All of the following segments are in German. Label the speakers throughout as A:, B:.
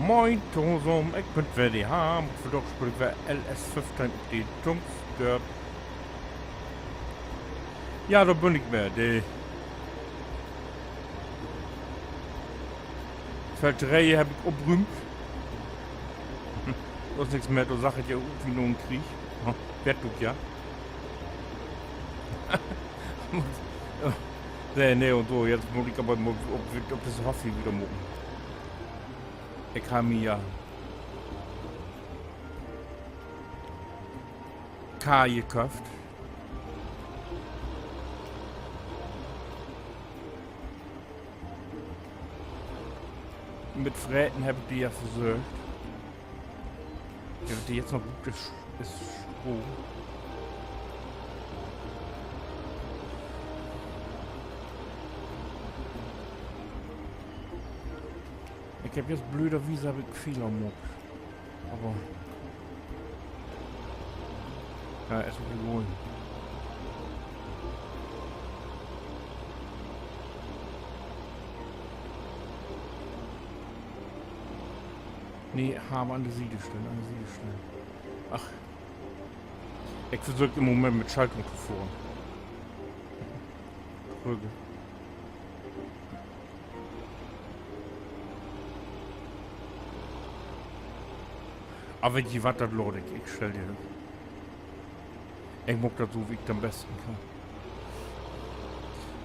A: Moin Tosum, ik ben weer die Haam. Vandaag speel ik weer LS15 op die Jungstert. Ja, daar ben ik weer. De Velterijen heb ik opgeruimd. Dat is niks meer, dan zag ik je ook wie nog een krieg. Werd ook, ja. Nee, und so, jetzt muss ich aber op das Hoffi wieder machen. Ich habe mir ja K gekauft. Mit Fräten habe ich die ja versorgt. Ja, die jetzt noch gut ist Strom. Ich habe jetzt blöderweise viel am Mob. Aber ja, erstmal geholt. Nee, haben an der Siedestelle, Ach. Ich versuche im Moment mit Schaltung zu fahren. Krüge. Aber die was das lohnt, ich stell dir das. Ich mag das so, wie ich das am besten kann.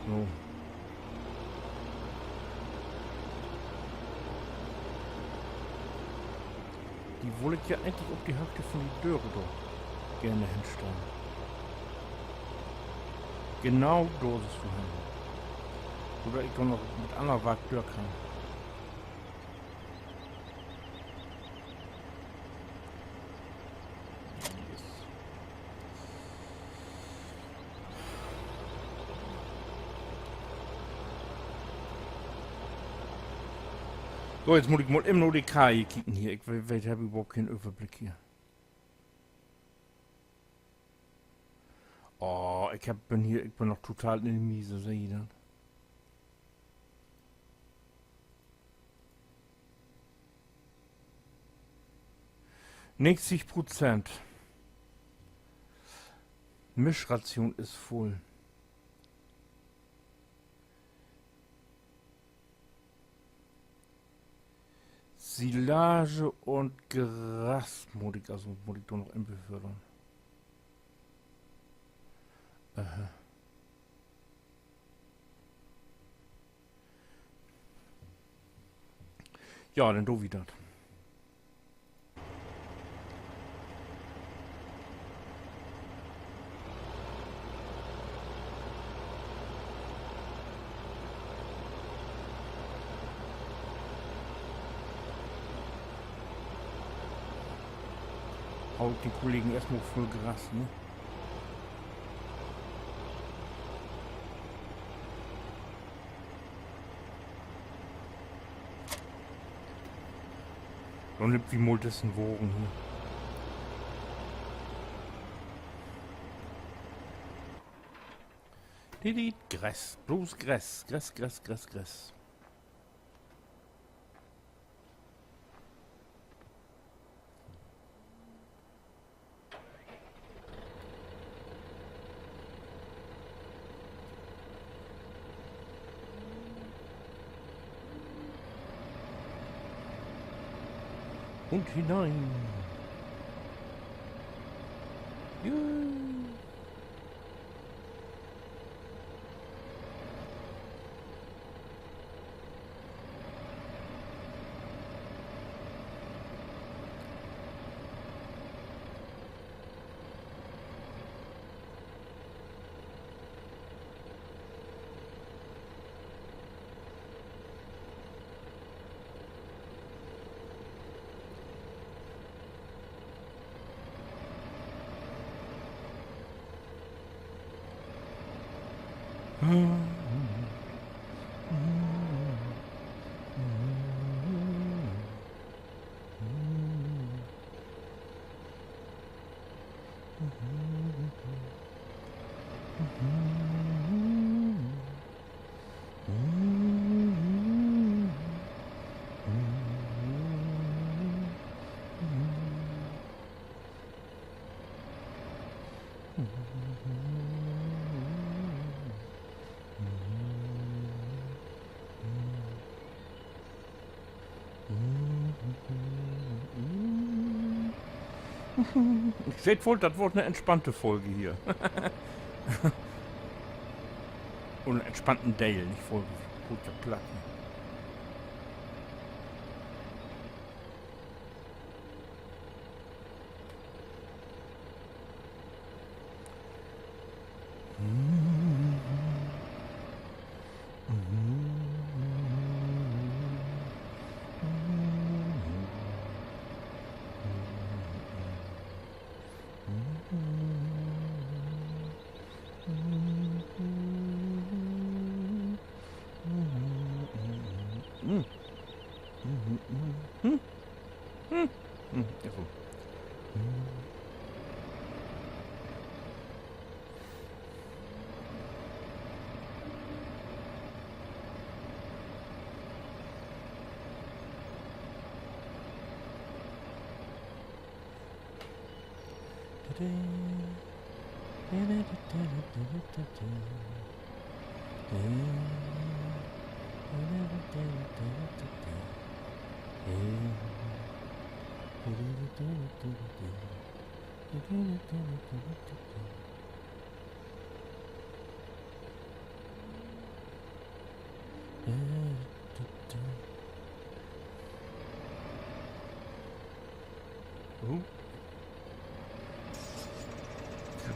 A: So. Die wollte ich ja eigentlich auf die Hälfte von die Dörre doch gerne hinstellen. Genau da ist es vorhin. Oder ich kann noch mit einer Wagtür kann. So, jetzt muss ich mal immer nur die Kai kicken hier. Ich habe überhaupt keinen Überblick hier. Oh, ich bin noch total in die Miese, sehe ich das? %. Mischration ist voll. Silage und Gras muss ich doch noch befördern. Aha. Ja, dann do wieder. Haut die Kollegen erstmal voll Gras, ne? Und nimmt wie Multissen Wogen hier. Didi, Gras, bloß Gras. Und hinein. Ja. Ich seht wohl, das wird eine entspannte Folge hier. Und einen entspannten Dale, nicht voll gute Platten.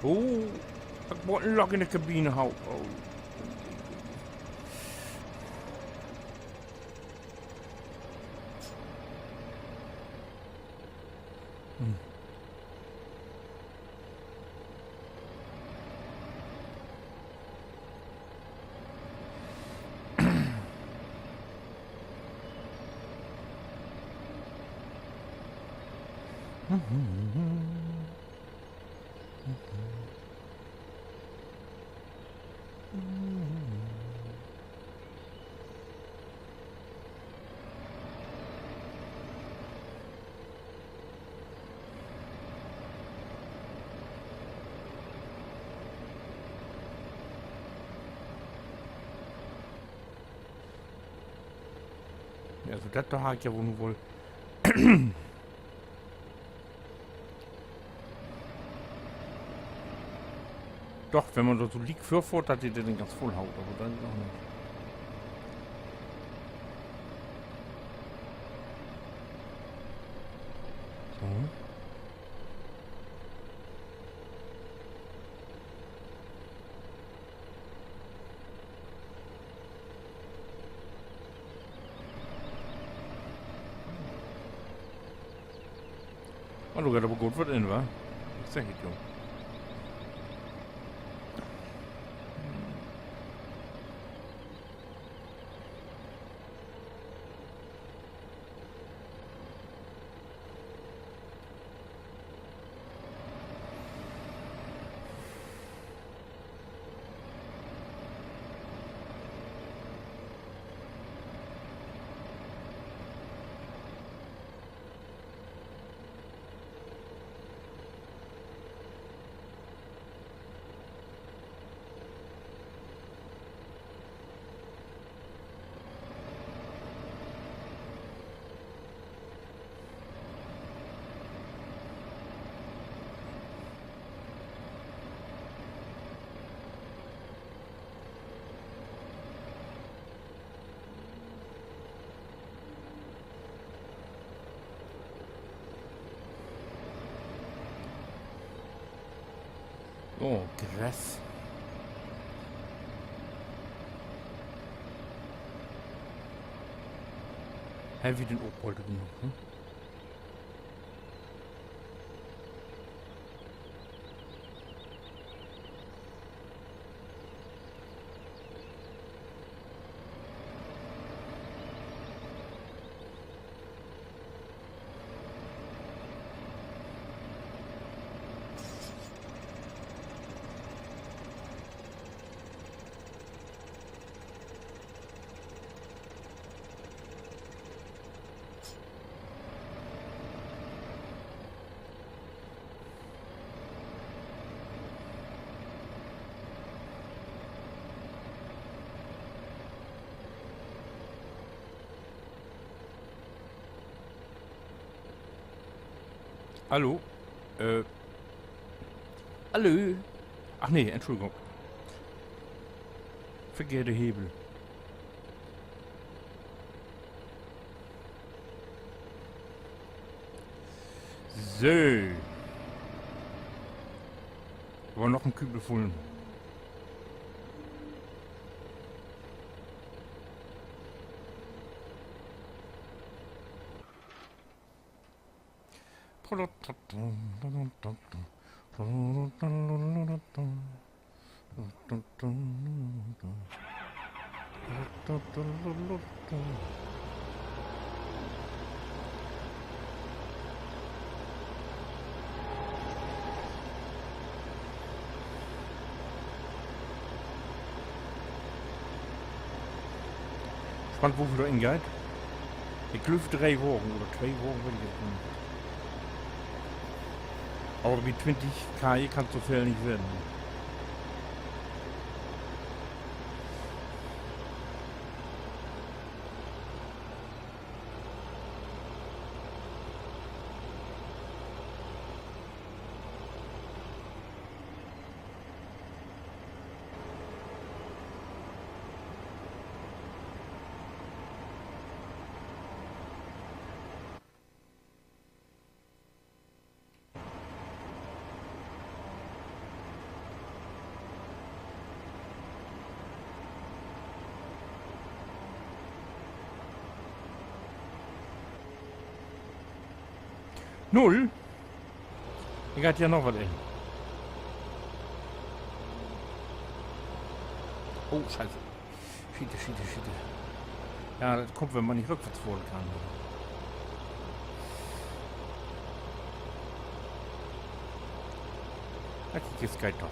A: Oh, ik word een lok in de cabine houden. Oh. Also das da habe ich ja wohl. Doch, wenn man so liegt vorfährt, hat die den ganz voll haut, aber dann auch nicht. So. Oh, du gaat aber gut was in, wa? Ich sag es, Junge. Oh, krass. Hä, wie den Opol genug, hm? Hallo? Äh, hallo? Ach nee, Entschuldigung. Verkehrte Hebel. So. Wir wollen noch einen Kübel füllen. Spannend, wofür du ingeht. Ich glaube 3 Wochen oder 2 Wochen, wenn ich jetzt bin. Aber mit 20 km kann es so viel nicht werden. Null? Ich hatte ja noch was in. Oh, scheiße. Schiete. Ja, das kommt, wenn man nicht rückwärts fahren kann. Da krieg ich jetzt Geld doch.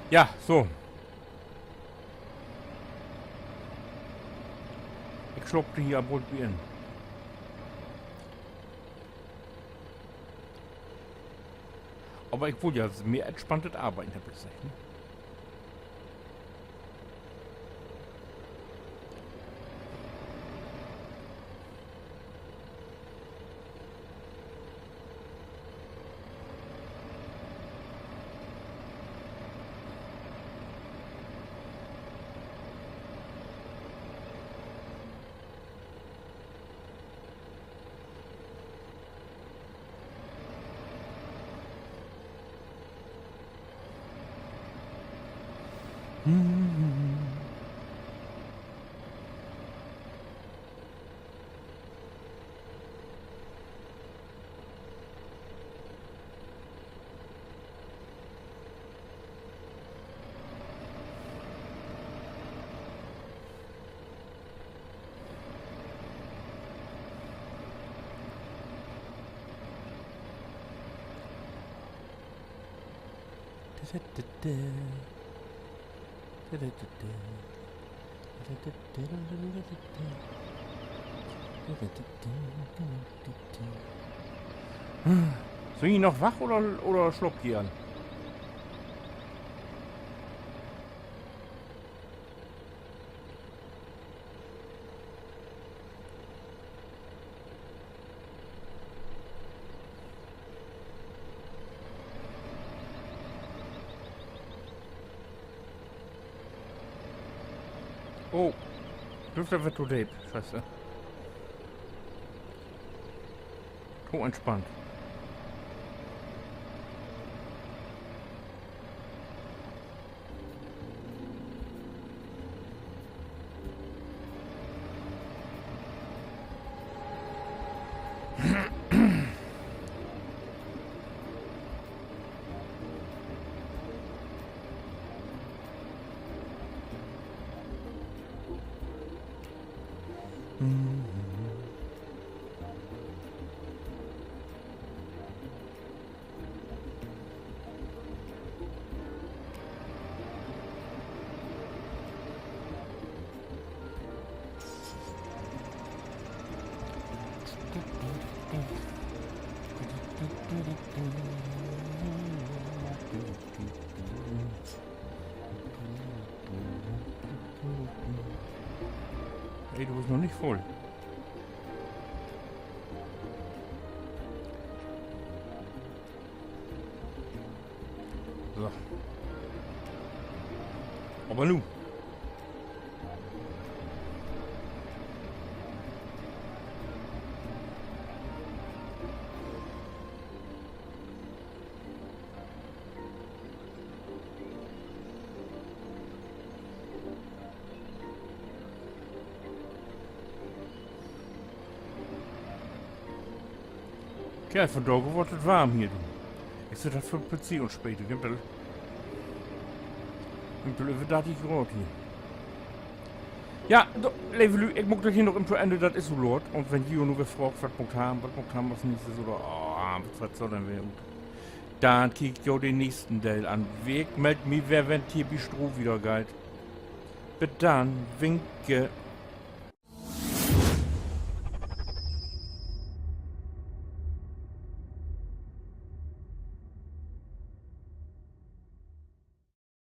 A: Ja, so. Ich schluckte hier Brot wie in. Aber ich wollte ja mehr entspanntes Arbeiten, habe ich gesagt. Ne? Sind die noch wach oder schloppt die an? Oh, dürfte wird to tape. Scheiße. So entspannt. Ey, du bist noch nicht voll. So. Aber nun. Ja, von da wird es warm hier. Ist das für PC und später? Gibt es über 30 Grad hier. Ja, lieve Lü, ik moet er hier nog in Ende, dat is hoe Lord. Und wenn Gio nur gefragt, was moet haben was nächstes oder, oh, was soll denn werden? Dann kriegt Jo den nächsten Teil an. Weg, meldet mich, wer wenn hier Bistro wieder geht. Bis dann, winke.